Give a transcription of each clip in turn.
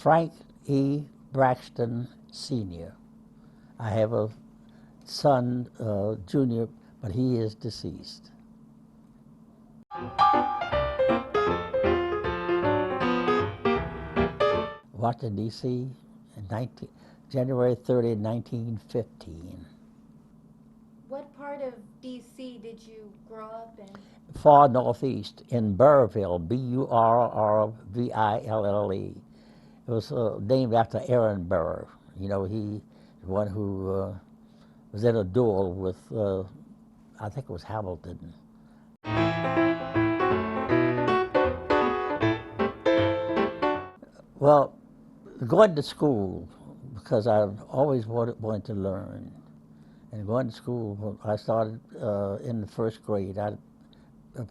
Frank E. Braxton Sr. I have a son, Junior, but he is deceased. Washington, D.C. in January 30, 1915. What part of D.C. did you grow up in? Far northeast in Burrville, Burrville. It was named after Aaron Burr. You know, he the one who was in a duel with, I think it was Hamilton. Well, going to school, because I've always wanted to learn. And going to school, I started in the first grade. I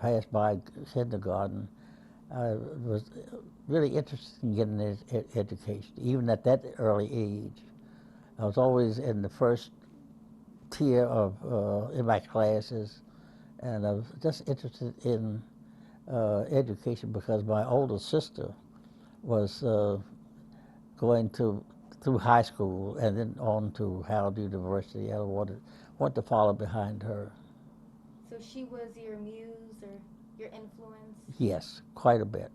passed by kindergarten. I was really interested in getting an education, even at that early age. I was always in the first tier of in my classes, and I was just interested in education because my older sister was going through high school and then on to Howard University. I wanted to follow behind her. So she was your muse or your influence? Yes, quite a bit.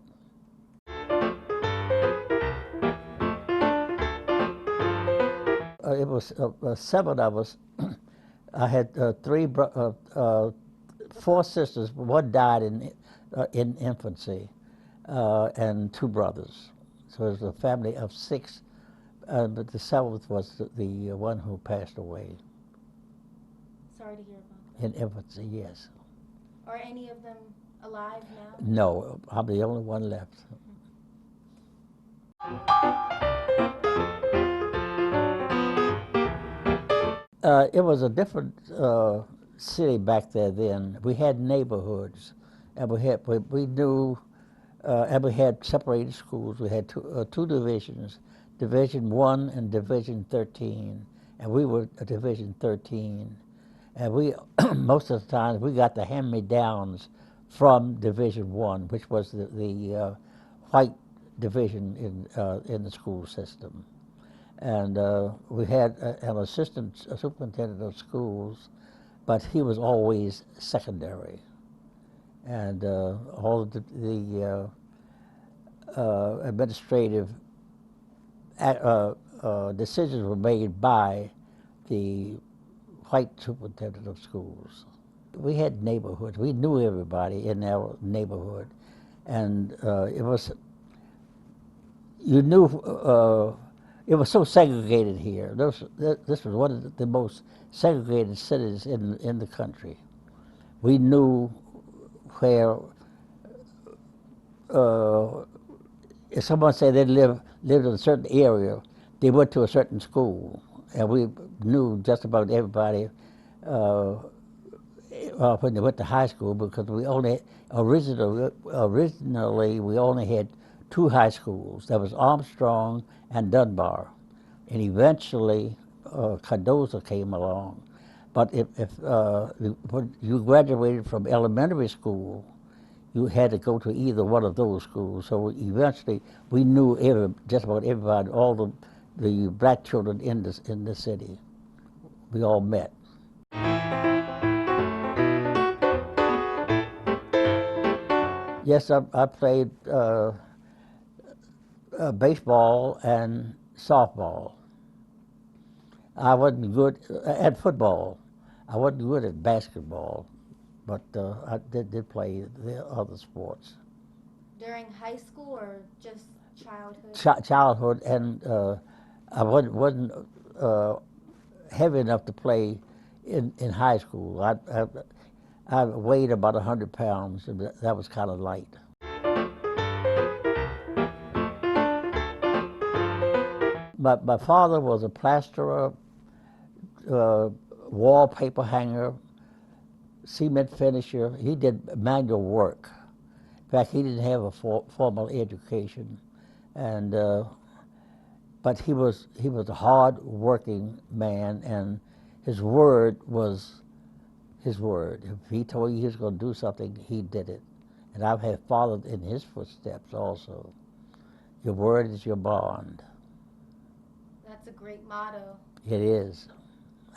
It was 7 of us. I had four sisters. One died in infancy, and 2 brothers. So it was a family of 6. But the 7th was the one who passed away. Sorry to hear about that. In infancy, yes. Are any of them alive now? No, I'm the only one left. It was a different city back there then. We had neighborhoods, and we knew, and we had separated schools. We had two divisions, Division 1 and Division 13, and we were Division 13. And we, most of the times, we got the hand-me-downs from Division 1, which was the white division in the school system. And we had an assistant superintendent of schools, but he was always secondary. And all of the administrative decisions were made by the white superintendent of schools. We had neighborhoods. We knew everybody in our neighborhood. And it was, you knew, it was so segregated here. This was one of the most segregated cities in the country. We knew where, if someone said they lived in a certain area, they went to a certain school, and we knew just about everybody when they went to high school, because we only originally we only had 2 high schools. There was Armstrong and Dunbar, and eventually Cardozo came along. But if when you graduated from elementary school, you had to go to either one of those schools. So eventually, we knew just about everybody, all the black children in the city. We all met. Yes, I played baseball and softball. I wasn't good at football. I wasn't good at basketball, but I did play the other sports. During high school or just childhood? Childhood, and I wasn't heavy enough to play in high school. I weighed about 100 pounds, and that was kind of light. My father was a plasterer, wallpaper hanger, cement finisher. He did manual work. In fact, he didn't have a formal education, and but he was a hard-working man, and his word was his word. If he told you he was going to do something, he did it. And I have followed in his footsteps also. Your word is your bond. That's a great motto. It is.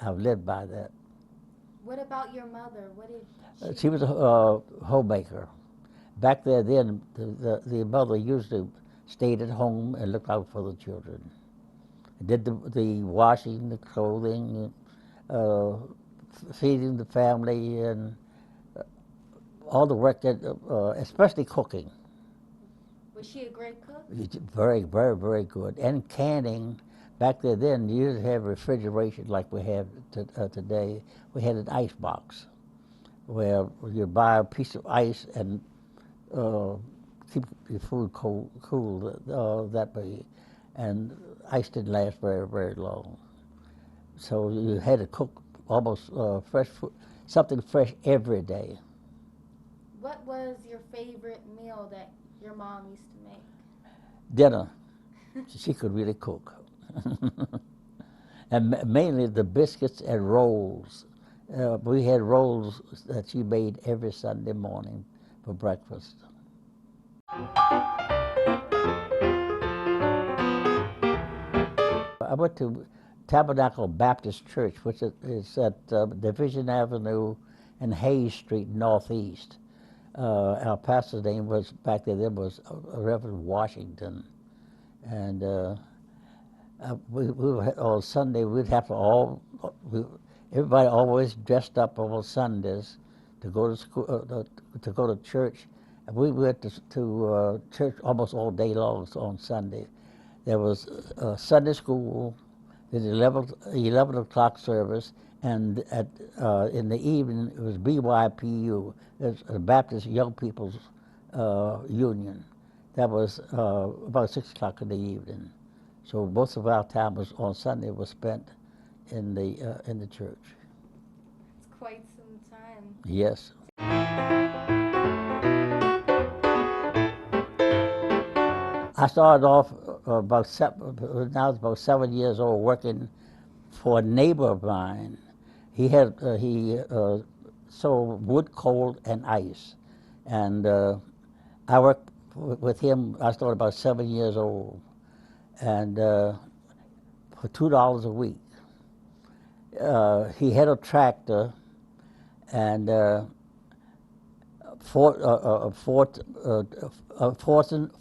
I've lived by that. What about your mother? What did she She was a homemaker. Back there then, the mother usually stayed at home and looked out for the children. Did the washing, the clothing, uh, feeding the family, and all the work that, especially cooking. was she a great cook? It's very, very, very good. And canning, back there then, you didn't have refrigeration like we have today. We had an ice box where you buy a piece of ice and uh, keep your food cool that way. And ice didn't last very, very long. So you had to cook almost fresh food, something fresh every day. What was your favorite meal that your mom used to make? Dinner, she could really cook. And mainly the biscuits and rolls. We had rolls that she made every Sunday morning for breakfast. I went to Tabernacle Baptist Church, which is at Division Avenue and Hayes Street Northeast. Our pastor's name was back then was Reverend Washington, and we were, on Sunday we'd have to everybody always dressed up on Sundays to go to school to go to church. And we went to church almost all day long on Sunday. There was Sunday school, the 11 o'clock service, and in the evening it was BYPU, it's a Baptist Young People's Union. That was about 6 o'clock in the evening. So most of our time was on Sunday was spent in the church. It's quite some time. Yes. I started off when I was about 7 years old, working for a neighbor of mine. He sold wood, coal, and ice, and I worked with him. I started about 7 years old, and for $2 a week. He had a tractor and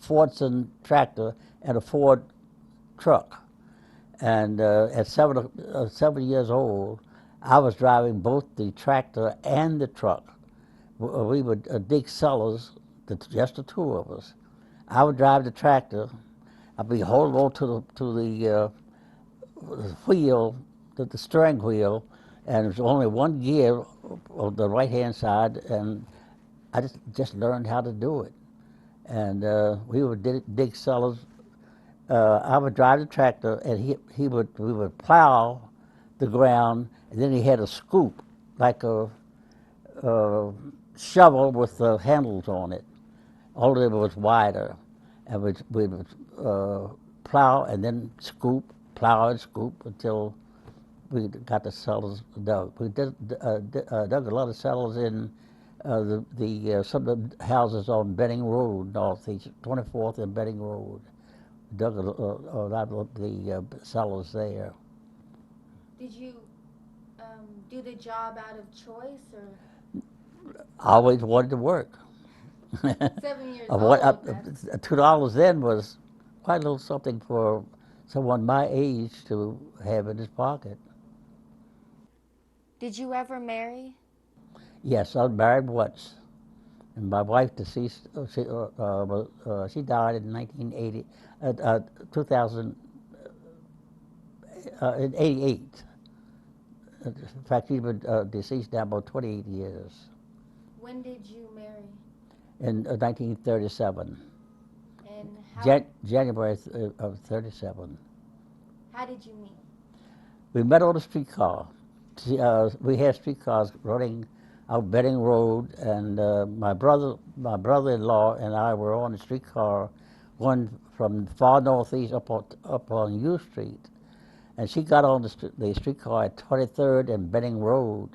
Fordson tractor and a Ford truck. And at 7 years old, I was driving both the tractor and the truck. We would dig cellars, just the two of us. I would drive the tractor. I'd be holding on to the wheel, the steering wheel, and there was only one gear on the right-hand side, and I just learned how to do it. And we would dig cellars. I would drive the tractor, and we would plow the ground, and then he had a scoop, like a shovel with the handles on it. Only it was wider, and we would plow and then scoop, plow and scoop until we got the cellars dug. We dug a lot of cellars in some of the houses on Benning Road, northeast, 24th and Benning Road. Dug a lot of the cellars there. Did you do the job out of choice or I always wanted to work. 7 years old? $2 then was quite a little something for someone my age to have in his pocket. Did you ever marry? Yes, I was married once, and my wife deceased. She died in 2000, in 88. In fact, she's been deceased now about 28 years. When did you marry? In 1937. And how, January of 37. how did you meet? We met on a streetcar. We had streetcars running out Benning Road, and my brother-in-law and I were on the streetcar going from far northeast up on U Street. And she got on the streetcar at 23rd and Benning Road,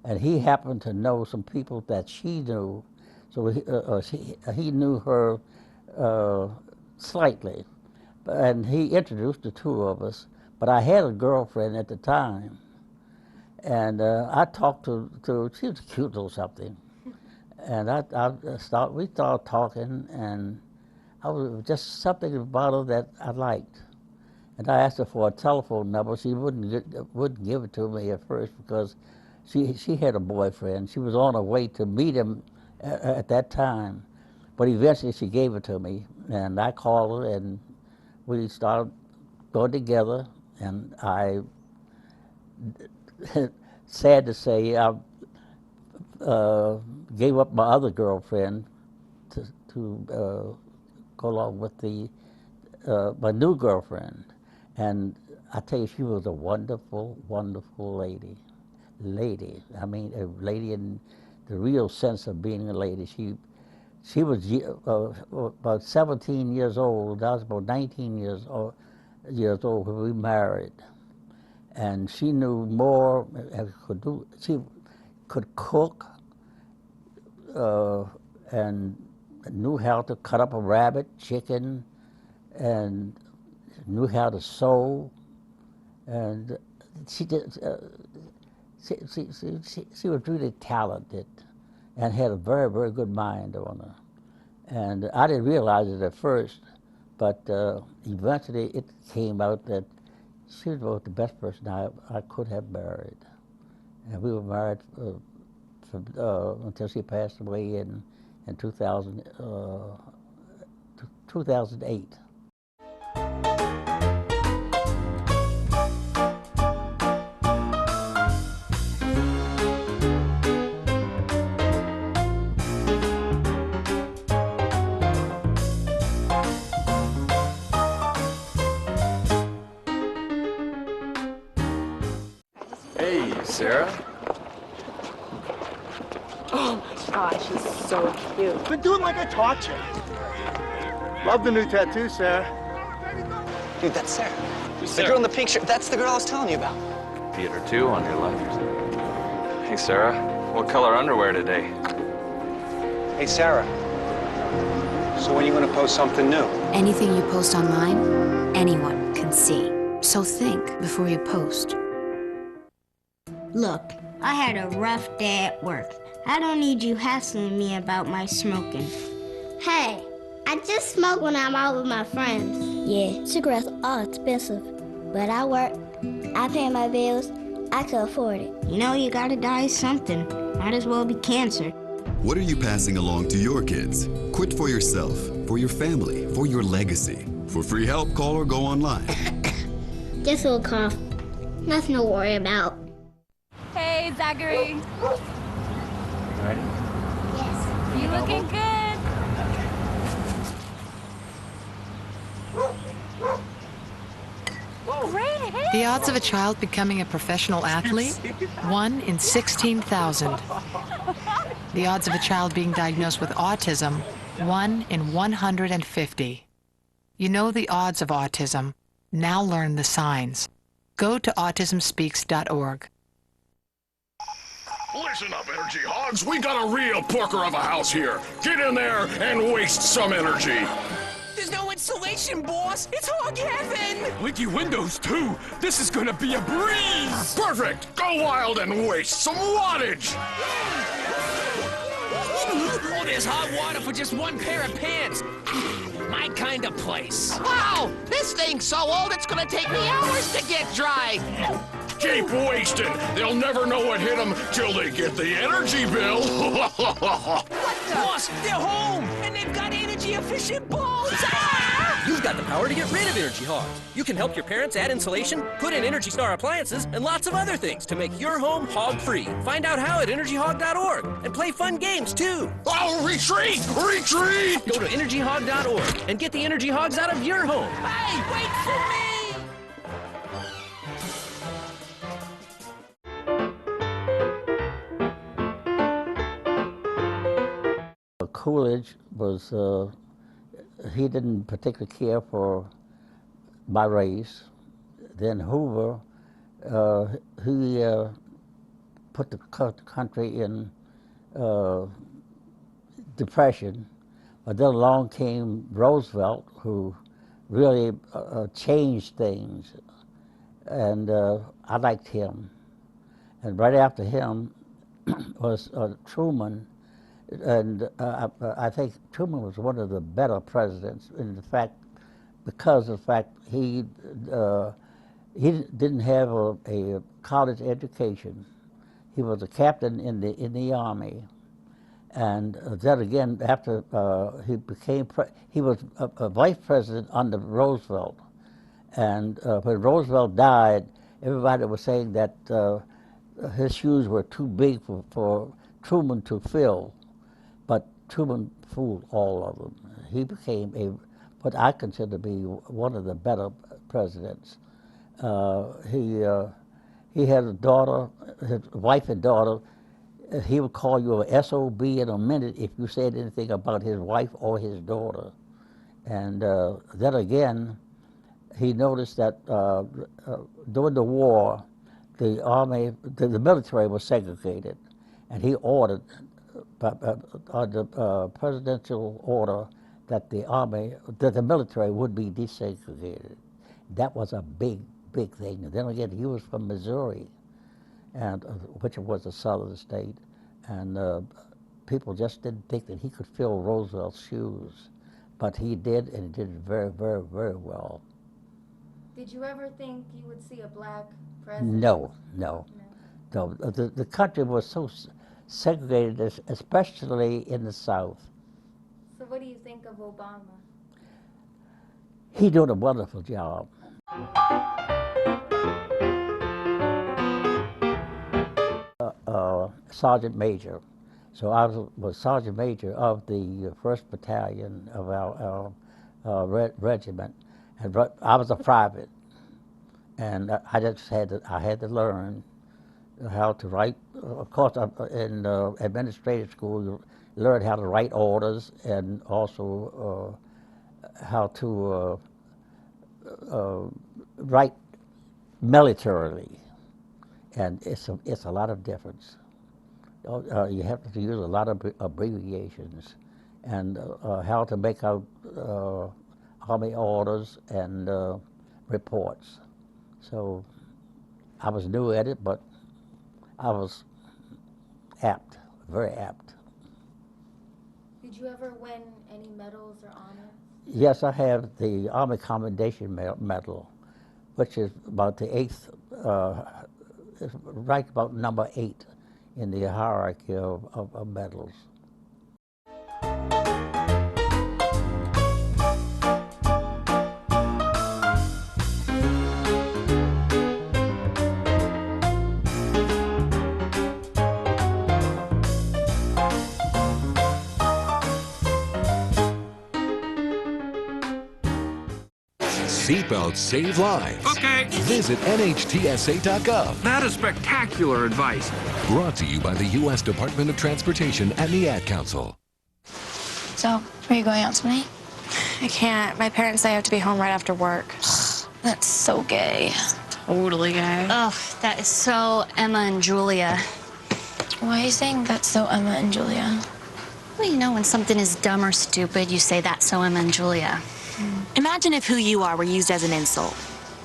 and he happened to know some people that she knew, so he knew her slightly. and he introduced the two of us. But I had a girlfriend at the time, and I talked to she was cute or something, and we started talking, and I was just something about her that I liked. And I asked her for a telephone number. She wouldn't give it to me at first because she had a boyfriend. She was on her way to meet him at that time, but eventually she gave it to me, and I called her, and we started going together. And I, sad to say, I gave up my other girlfriend to go along with my new girlfriend. And I tell you, she was a wonderful, wonderful lady. Lady, I mean, a lady in the real sense of being a lady. She was about 17 years old. I was about 19 years old when we married. And she knew more, she could cook, and knew how to cut up a rabbit, chicken, and knew how to sew, and she did. She was really talented, and had a very, very good mind on her. And I didn't realize it at first, but eventually it came out that she was about the best person I could have married. And we were married until she passed away in 2008. Hey, Sarah. Oh my gosh, he's so cute. Been doing like I taught you. Love the new tattoo, Sarah. Dude, that's Sarah. The girl in the pink shirt. That's the girl I was telling you about. Theater 2 on your left. Hey, Sarah. What color underwear today? Hey, Sarah. So when are you going to post something new? Anything you post online, anyone can see. So think before you post. Look, I had a rough day at work. I don't need you hassling me about my smoking. Hey, I just smoke when I'm out with my friends. Yeah, cigarettes are expensive, but I work, I pay my bills, I can afford it. You know, you gotta die something. Might as well be cancer. What are you passing along to your kids? Quit for yourself, for your family, for your legacy. For free help, call or go online. Just a little cough. Nothing to worry about. Hey, Zachary. Ready? Yes. You looking good. Great hit. The odds of a child becoming a professional athlete? 1 in 16,000. The odds of a child being diagnosed with autism? 1 in 150. You know the odds of autism. Now learn the signs. Go to autismspeaks.org. Listen up, energy hogs. We got a real porker of a house here. Get in there and waste some energy. There's no insulation, boss. It's hog heaven. Leaky windows, too. This is gonna be a breeze. Perfect. Go wild and waste some wattage. Oh, there's hot water for just one pair of pants. My kind of place. Wow, this thing's so old it's gonna take me hours to get dry. Keep wasting. They'll never know what hit them till they get the energy bill. What the? Boss, they're home, and they've got energy-efficient bulbs. Ah! You've got the power to get rid of energy hogs. You can help your parents add insulation, put in Energy Star appliances, and lots of other things to make your home hog-free. Find out how at energyhog.org and play fun games, too. Oh, retreat! Retreat! Go to energyhog.org and get the energy hogs out of your home. Hey, wait for me! Coolidge was, he didn't particularly care for my race. Then Hoover, he put the country in depression. But then along came Roosevelt, who really changed things, and I liked him. And right after him was Truman, and I think Truman was one of the better presidents because of the fact he didn't have a college education. He was a captain in the Army, and then again after he was a vice president under Roosevelt, and when Roosevelt died, everybody was saying that his shoes were too big for Truman to fill, but Truman fooled all of them. He became what I consider to be one of the better presidents. He had a daughter, his wife and daughter. He would call you a SOB in a minute if you said anything about his wife or his daughter. And then again, he noticed that during the war, the military was segregated, and he ordered, under presidential order, that the military would be desegregated. That was a big thing. And then again, he was from Missouri, and which was a southern state, and people just didn't think that he could fill Roosevelt's shoes, but he did, and he did very, very, very well. Did you ever think you would see a black president? No. The country was so segregated, especially in the South. So what do you think of Obama? He did a wonderful job. Sergeant Major. So I was Sergeant Major of the 1st Battalion of our regiment, and I was a private, and I had to learn how to write. Of course, in administrative school, you learn how to write orders and also how to write militarily, and it's a lot of difference. You have to use a lot of abbreviations, and how to make out Army orders and reports. So I was new at it, but I was apt, very apt. Did you ever win any medals or honors? Yes, I have the Army Commendation Medal, which is about the 8th, right about number 8 in the hierarchy of medals. Seatbelts save lives. Okay. Visit NHTSA.gov. That is spectacular advice. Brought to you by the U.S. Department of Transportation and the Ad Council. So, are you going out tonight? I can't. My parents say I have to be home right after work. That's so gay. Totally gay. Oh, that is so Emma and Julia. Why are you saying that's so Emma and Julia? Well, you know, when something is dumb or stupid, you say that's so Emma and Julia. Imagine if who you are were used as an insult.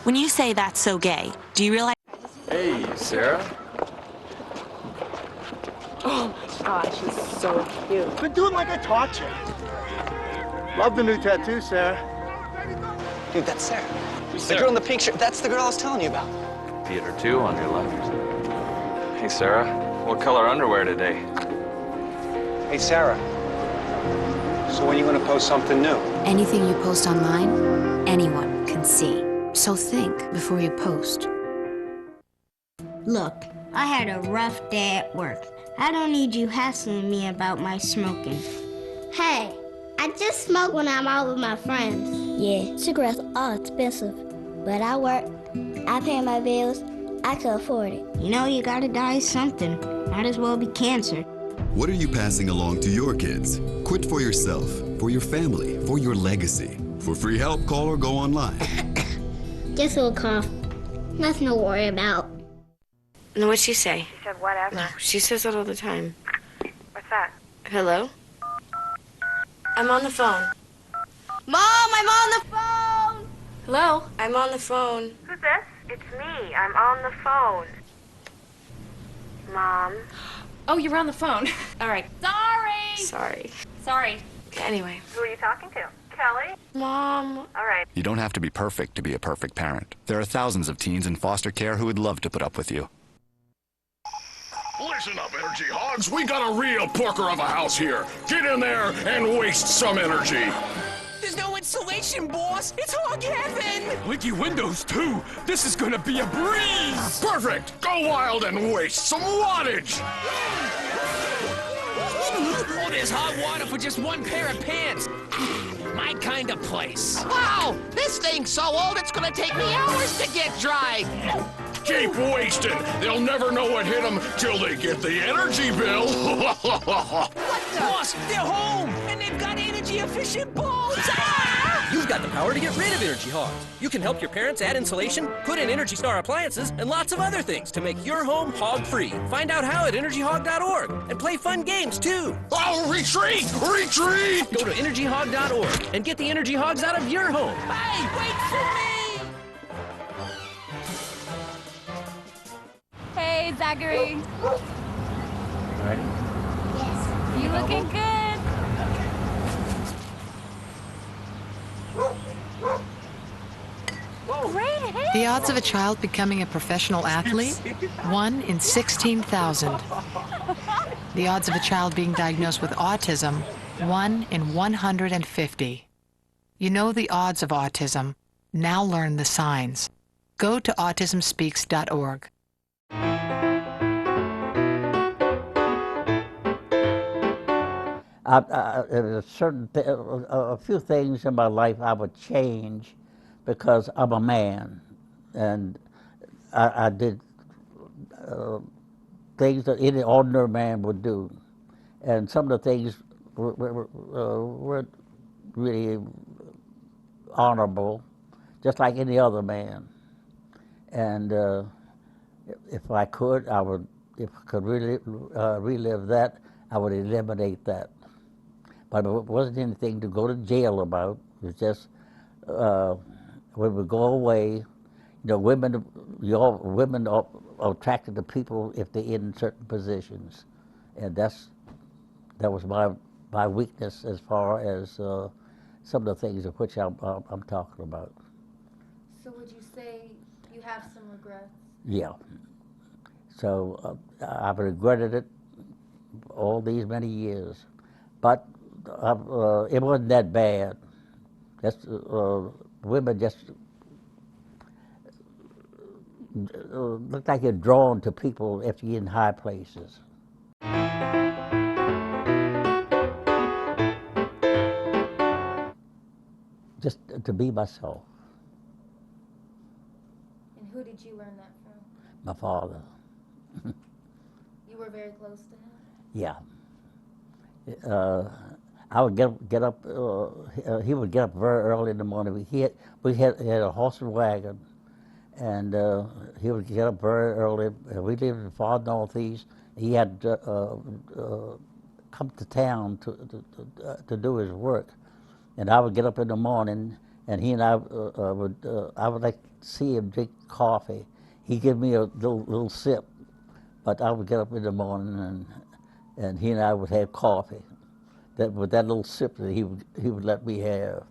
When you say that's so gay, do you realize? Hey, Sarah. Oh my God, she's so cute. Been doing like I taught you. Love the new tattoo, Sarah. Dude, that's Sarah. Who's The Sarah? girl in the pink shirt. That's the girl I was telling you about. Theater 2 on your left. Hey, Sarah. What color underwear today? Hey, Sarah. So when are you going to post something new? Anything you post online, anyone can see. So think before you post. Look, I had a rough day at work. I don't need you hassling me about my smoking. Hey, I just smoke when I'm out with my friends. Yeah, cigarettes are expensive, but I work, I pay my bills, I can afford it. You know you gotta die something. Might as well be cancer. What are you passing along to your kids? Quit for yourself, for your family, for your legacy. For free help, call or go online. Just a little cough. Nothing to worry about. No, what'd she say? She said whatever. No, she says that all the time. What's that? Hello? I'm on the phone. Mom, I'm on the phone! Hello? I'm on the phone. Who's this? It's me. I'm on the phone. Mom. Oh, you're on the phone. All right. Sorry. Sorry. Anyway. Who are you talking to? Kelly? Mom. All right. You don't have to be perfect to be a perfect parent. There are thousands of teens in foster care who would love to put up with you. Listen up, energy hogs. We got a real porker of a house here. Get in there and waste some energy. There's no insulation, boss. It's hog heaven. Leaky windows, too. This is gonna be a breeze. Perfect. Go wild and waste some wattage. Oh, there's hot water for just one pair of pants. My kind of place. Wow, this thing's so old it's gonna take me hours to get dry. Keep wasting. They'll never know what hit them till they get the energy bill. What the? Boss, they're home, and they've got energy-efficient bulbs. Ah! You've got the power to get rid of energy hogs. You can help your parents add insulation, put in Energy Star appliances, and lots of other things to make your home hog-free. Find out how at energyhog.org and play fun games, too. Oh, retreat! Retreat! Go to energyhog.org and get the energy hogs out of your home. Hey, wait for me! Hey, Zachary. Ready? Yes. You looking good? Great hair. The odds of a child becoming a professional athlete? 1 in 16,000. The odds of a child being diagnosed with autism? 1 in 150. You know the odds of autism. Now learn the signs. Go to autismspeaks.org. There's a few things in my life I would change because I'm a man, and I did things that any ordinary man would do, and some of the things weren't really honorable, just like any other man. And if I could, if I could really relive that, I would eliminate that. But it wasn't anything to go to jail about. It was just when we go away, women are attracted to people if they're in certain positions, and that was my weakness as far as some of the things of which I'm talking about. So would you say you have some regrets? Yeah. So I've regretted it all these many years, but it wasn't that bad. Just women just look like you're drawn to people if you're in high places. Just to be myself. And who did you learn that from? My father. You were very close to him? Yeah. I would get up. He would get up very early in the morning. We had a horse and wagon, and he would get up very early. We lived in the far northeast. He had come to town to do his work, and I would get up in the morning, and he and I would like to see him drink coffee. He'd give me a little sip, but I would get up in the morning, and he and I would have coffee. With that little sip that he would let me have.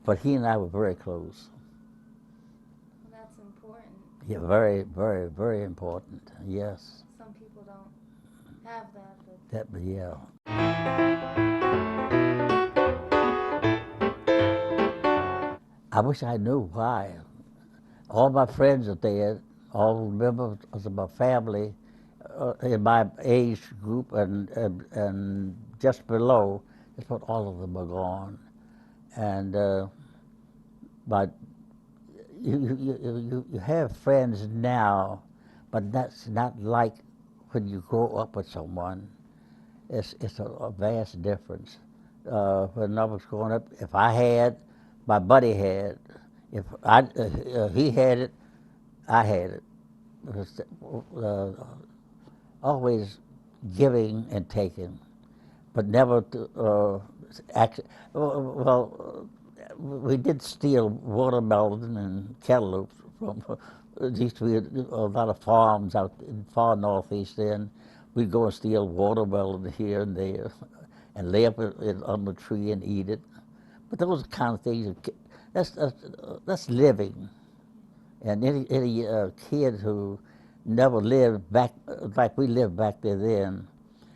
But he and I were very close. Well, that's important. Yeah, very, very, very important, yes. Some people don't have that. But yeah. I wish I knew why. All my friends are dead, all members of my family in my age group and just below, just about all of them are gone. And but you have friends now, but that's not like when you grow up with someone. It's a vast difference. When I was growing up, if I had, my buddy had. If he had it, I had it. It was always giving and taking, but never to act. Well, we did steal watermelon and cantaloupe from. There used to be a lot of farms out in far northeast then. We'd go and steal watermelon here and there and lay up on the tree and eat it. But those are the kind of things, that's living. And any kid who never lived back like we lived back there then,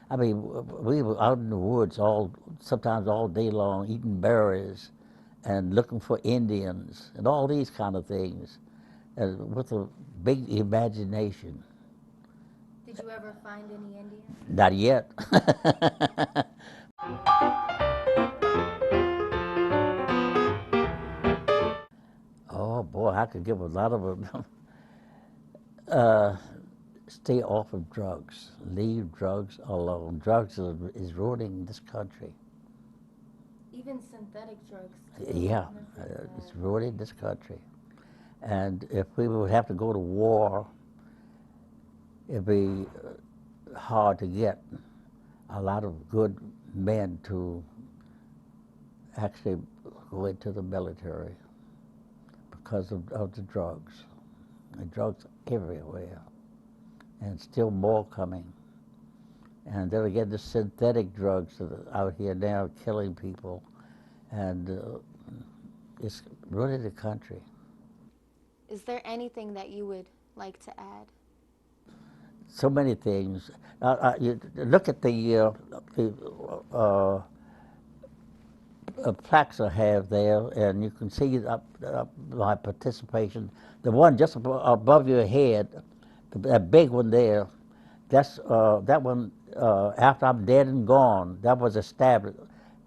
I mean, we were out in the woods sometimes all day long, eating berries and looking for Indians and all these kind of things, with a big imagination. Did you ever find any Indians? Not yet. Oh boy, I could give a lot of them. Stay off of drugs. Leave drugs alone. Drugs is ruining this country. Even synthetic drugs. Yeah, it's ruining this country. And if we would have to go to war, it'd be hard to get a lot of good men to actually go into the military because of the drugs. The drugs everywhere, and still more coming. And then again, the synthetic drugs that are out here now killing people, and it's ruining the country. Is there anything that you would like to add? So many things. You look at the plaques I have there, and you can see my participation. The one just above your head, that big one there, that's that one. After I'm dead and gone, that was established.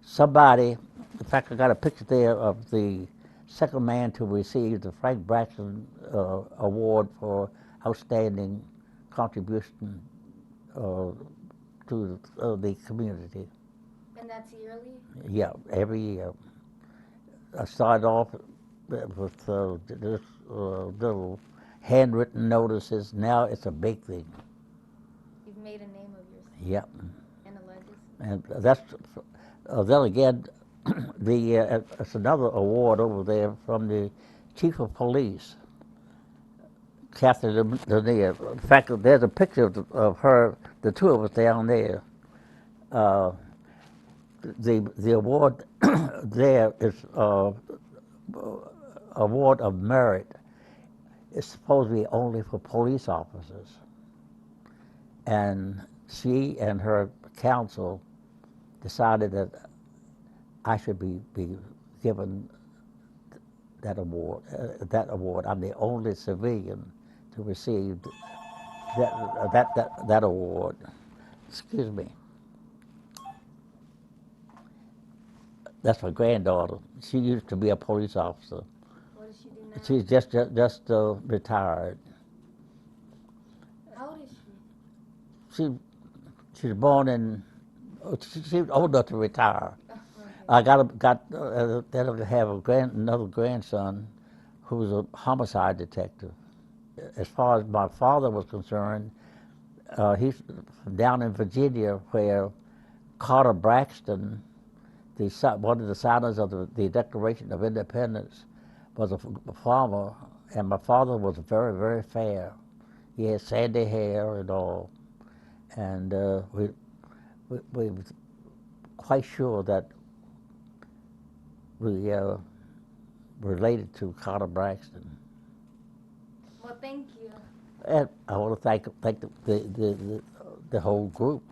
Somebody, in fact, I got a picture there of the second man to receive the Frank Braxton Award for outstanding contribution to the community. And that's yearly? Yeah, every year. I started off with this little handwritten notices. Now it's a big thing. You've made a name of yourself. Yep. And a legacy. And that's, then again, it's another award over there from the Chief of Police, Catherine Lanier. In fact, there's a picture of her, the two of us down there. The award there is award of merit. It's supposed to be only for police officers. And she and her counsel decided that I should be given that award. I'm the only civilian to receive that award. Excuse me. That's my granddaughter. She used to be a police officer. What does she do now? She's just retired. How old is she? She's born in. She was old enough to retire. I then I have another grandson who's a homicide detective. As far as my father was concerned, he's from down in Virginia, where Carter Braxton, one of the signers of the Declaration of Independence, was a farmer, and my father was very, very fair. He had sandy hair and all, and we were quite sure that we related to Carter Braxton. Well, thank you. And I want to thank the whole group.